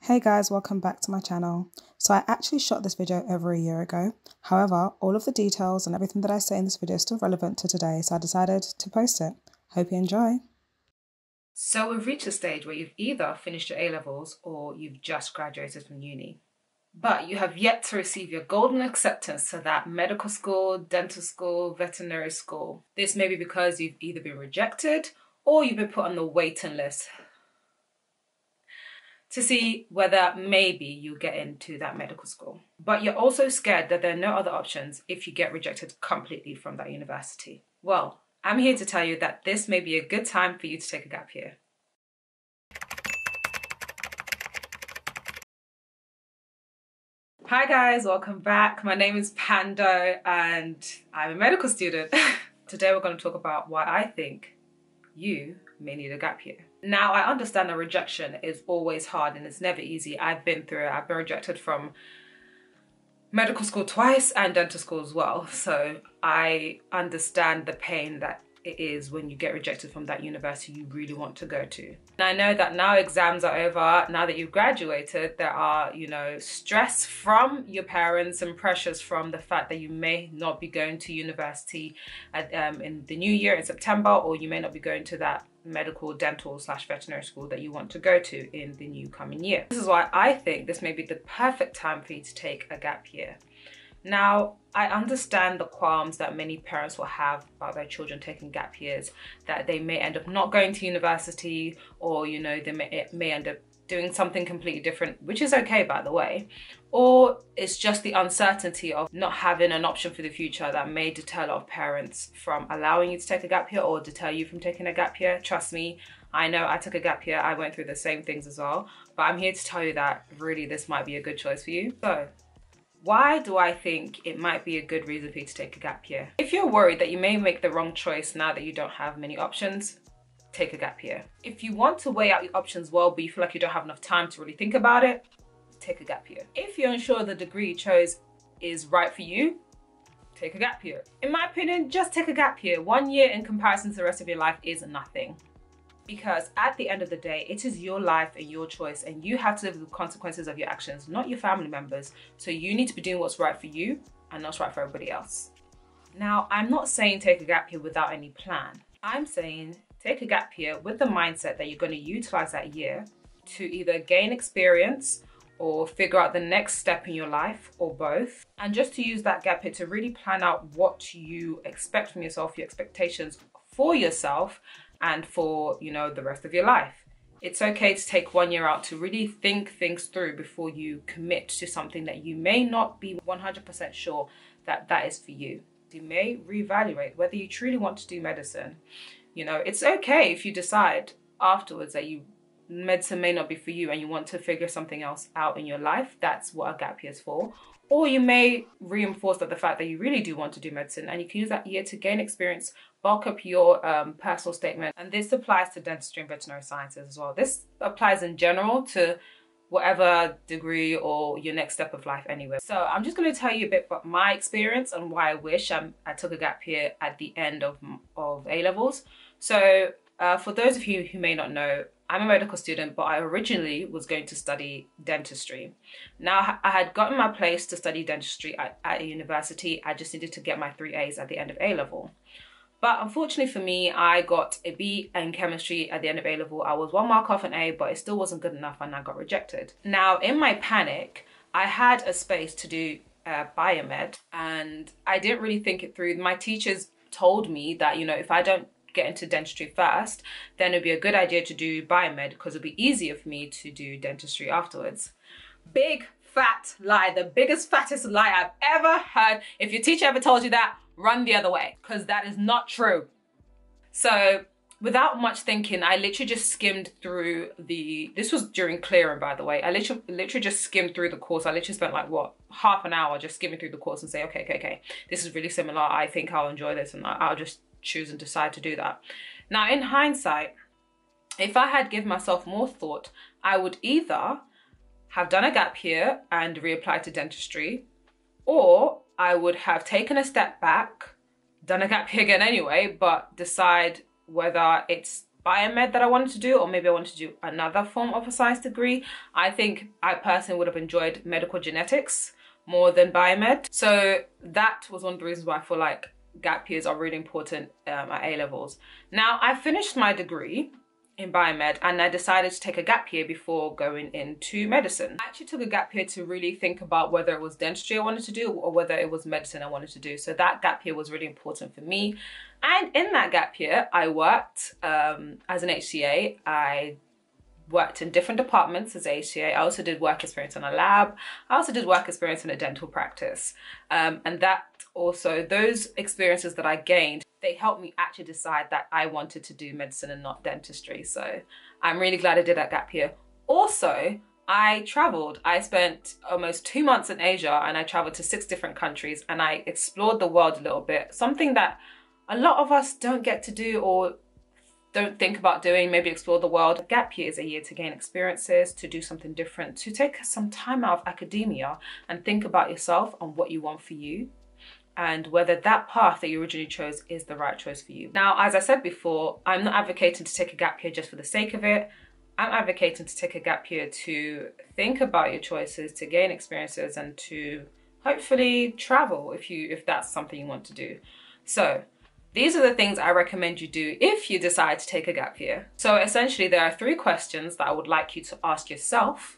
Hey guys, welcome back to my channel. So I actually shot this video over a year ago. However, all of the details and everything that I say in this video is still relevant to today, so I decided to post it. Hope you enjoy. So we've reached a stage where you've either finished your A-levels or you've just graduated from uni. But you have yet to receive your golden acceptance to that medical school, dental school, veterinary school. This may be because you've either been rejected or you've been put on the waiting list to see whether maybe you'll get into that medical school. But you're also scared that there are no other options if you get rejected completely from that university. Well, I'm here to tell you that this may be a good time for you to take a gap year. Hi guys, welcome back. My name is Pando and I'm a medical student. Today we're going to talk about why I think you may need a gap year. Now, I understand that rejection is always hard and it's never easy. I've been through it. I've been rejected from medical school twice and dental school as well. So I understand the pain that it is when you get rejected from that university you really want to go to. And I know that now exams are over, now that you've graduated, there are, stress from your parents and pressures from the fact that you may not be going to university in the new year in September, or you may not be going to that medical, dental / veterinary school that you want to go to in the new coming year. This is why I think this may be the perfect time for you to take a gap year. Now, I understand the qualms that many parents will have about their children taking gap years, that they may end up not going to university, or they may end up doing something completely different, which is okay, by the way, or it's just the uncertainty of not having an option for the future that may deter a lot of parents from allowing you to take a gap year or deter you from taking a gap year. Trust me, I know I took a gap year, I went through the same things as well, but I'm here to tell you that really this might be a good choice for you. So, why do I think it might be a good reason for you to take a gap year? If you're worried that you may make the wrong choice now that you don't have many options, take a gap year. If you want to weigh out your options well, but you feel like you don't have enough time to really think about it, take a gap year. If you're unsure the degree you chose is right for you, take a gap year. In my opinion, just take a gap year. 1 year in comparison to the rest of your life is nothing. Because at the end of the day, it is your life and your choice, and you have to live with the consequences of your actions, not your family members. So you need to be doing what's right for you and not right for everybody else. Now, I'm not saying take a gap year without any plan. I'm saying take a gap year with the mindset that you're going to utilize that year to either gain experience or figure out the next step in your life, or both. And just to use that gap year to really plan out what you expect from yourself, your expectations for yourself, and for, the rest of your life. It's okay to take 1 year out to really think things through before you commit to something that you may not be 100% sure that is for you. You may reevaluate whether you truly want to do medicine. It's okay if you decide afterwards that medicine may not be for you and you want to figure something else out in your life. That's what a gap year is for. Or you may reinforce the fact that you really do want to do medicine, and you can use that year to gain experience, bulk up your personal statement. And this applies to dentistry and veterinary sciences as well. This applies in general to whatever degree or your next step of life anyway. So I'm just going to tell you a bit about my experience and why I wish I took a gap year at the end of A-levels. So for those of you who may not know, I'm a medical student, but I originally was going to study dentistry. Now, I had gotten my place to study dentistry at a university. I just needed to get my 3 A's at the end of A-level. But unfortunately for me, I got a B in chemistry at the end of A-level. I was 1 mark off an A, but it still wasn't good enough and I got rejected. Now, in my panic, I had a space to do biomed, and I didn't really think it through. My teachers told me that, if I don't get into dentistry first, then it'd be a good idea to do biomed because it'd be easier for me to do dentistry afterwards. Big fat lie, the biggest fattest lie I've ever heard. If your teacher ever told you that, run the other way, because that is not true. So without much thinking, I literally just skimmed through this was during clearing, by the way. I literally just skimmed through the course. I literally spent half an hour just skimming through the course and say, okay, this is really similar. I think I'll enjoy this, and I'll just choose and decide to do that. Now, in hindsight, if I had given myself more thought, I would either have done a gap year and reapplied to dentistry, or I would have taken a step back, done a gap year again anyway, but decide whether it's biomed that I wanted to do, or maybe I wanted to do another form of a science degree. I think I personally would have enjoyed medical genetics more than biomed. So that was one of the reasons why I feel like gap years are really important at A-levels. Now, I finished my degree in biomed and I decided to take a gap year before going into medicine. I actually took a gap year to really think about whether it was dentistry I wanted to do or whether it was medicine I wanted to do. So that gap year was really important for me. And in that gap year, I worked as an HCA. I worked in different departments as HCA. I also did work experience in a lab. I also did work experience in a dental practice. And that also, those experiences that I gained, they helped me actually decide that I wanted to do medicine and not dentistry. So I'm really glad I did that gap year. Also, I traveled. I spent almost 2 months in Asia and I traveled to 6 different countries and I explored the world a little bit. Something that a lot of us don't get to do or don't think about doing, maybe explore the world. Gap year is a year to gain experiences, to do something different, to take some time out of academia and think about yourself and what you want for you and whether that path that you originally chose is the right choice for you. Now, as I said before, I'm not advocating to take a gap year just for the sake of it. I'm advocating to take a gap year to think about your choices, to gain experiences and to hopefully travel if that's something you want to do. So these are the things I recommend you do if you decide to take a gap year. So essentially there are 3 questions that I would like you to ask yourself.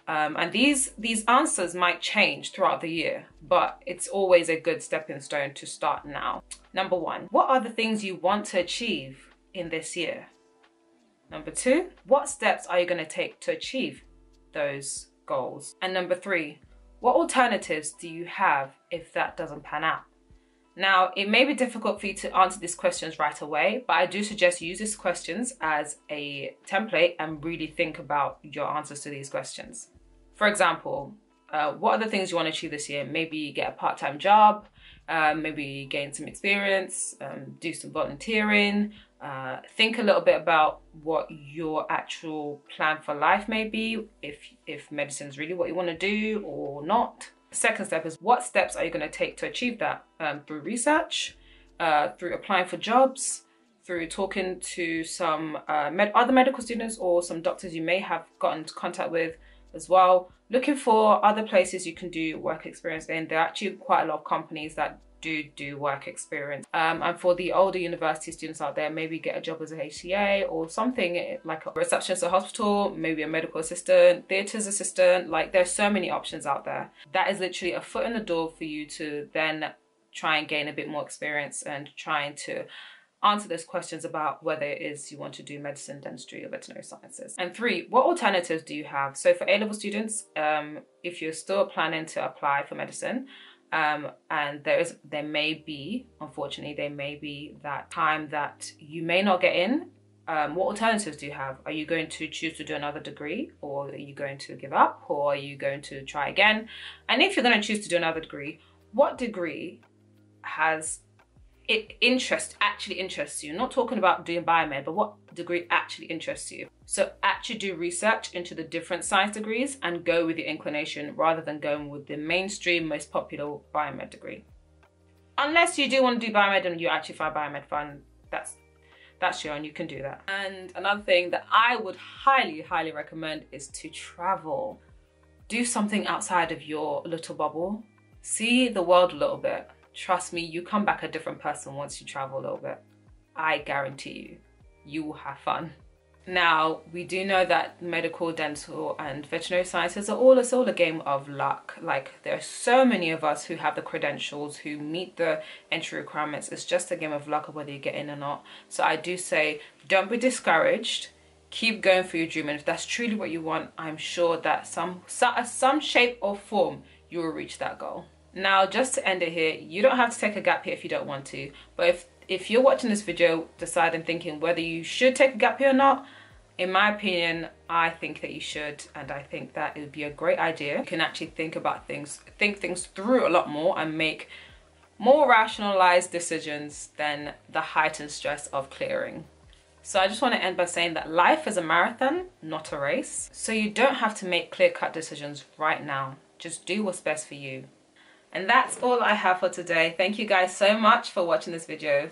And these answers might change throughout the year, but it's always a good stepping stone to start now. Number 1, what are the things you want to achieve in this year? Number 2, what steps are you going to take to achieve those goals? And number 3, what alternatives do you have if that doesn't pan out? Now, it may be difficult for you to answer these questions right away, but I do suggest you use these questions as a template and really think about your answers to these questions. For example, what are the things you want to achieve this year? Maybe get a part-time job, maybe gain some experience, do some volunteering, think a little bit about what your actual plan for life may be, if medicine is really what you want to do or not. Second step is what steps are you going to take to achieve that? Through research, through applying for jobs, through talking to some other medical students or some doctors you may have gotten into contact with as well. Looking for other places you can do work experience in. There are actually quite a lot of companies that do work experience. And for the older university students out there, maybe get a job as a HCA or something like a receptionist at a hospital, maybe a medical assistant, theatres assistant. Like there's so many options out there. That is literally a foot in the door for you to then try and gain a bit more experience and trying to answer those questions about whether it is you want to do medicine, dentistry or veterinary sciences. And 3, what alternatives do you have? So for A-level students, if you're still planning to apply for medicine, and there may be, unfortunately, there may be that time that you may not get in. What alternatives do you have? Are you going to choose to do another degree, or are you going to give up, or are you going to try again? And if you're going to choose to do another degree, what degree actually interests you? Not talking about doing biomed, but what degree actually interests you. So actually do research into the different science degrees and go with your inclination rather than going with the mainstream, most popular biomed degree. Unless you do want to do biomed and you actually find biomed fun, that's your own, you can do that. And another thing that I would highly recommend is to travel. Do something outside of your little bubble. See the world a little bit. Trust me, you come back a different person once you travel a little bit. I guarantee you will have fun. Now, we do know that medical, dental and veterinary sciences it's all a game of luck. Like there are so many of us who have the credentials, who meet the entry requirements. It's just a game of luck of whether you get in or not. So I do say, don't be discouraged. Keep going for your dream. And if that's truly what you want, I'm sure that some shape or form, you will reach that goal. Now, just to end it here, you don't have to take a gap year if you don't want to. But if you're watching this video, deciding, thinking whether you should take a gap year or not, in my opinion, I think that you should. And I think that it would be a great idea. You can actually think things through a lot more and make more rationalized decisions than the heightened stress of clearing. So I just want to end by saying that life is a marathon, not a race. So you don't have to make clear-cut decisions right now. Just do what's best for you. And that's all I have for today. Thank you guys so much for watching this video.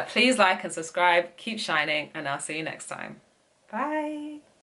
Please like and subscribe, keep shining, and I'll see you next time. Bye.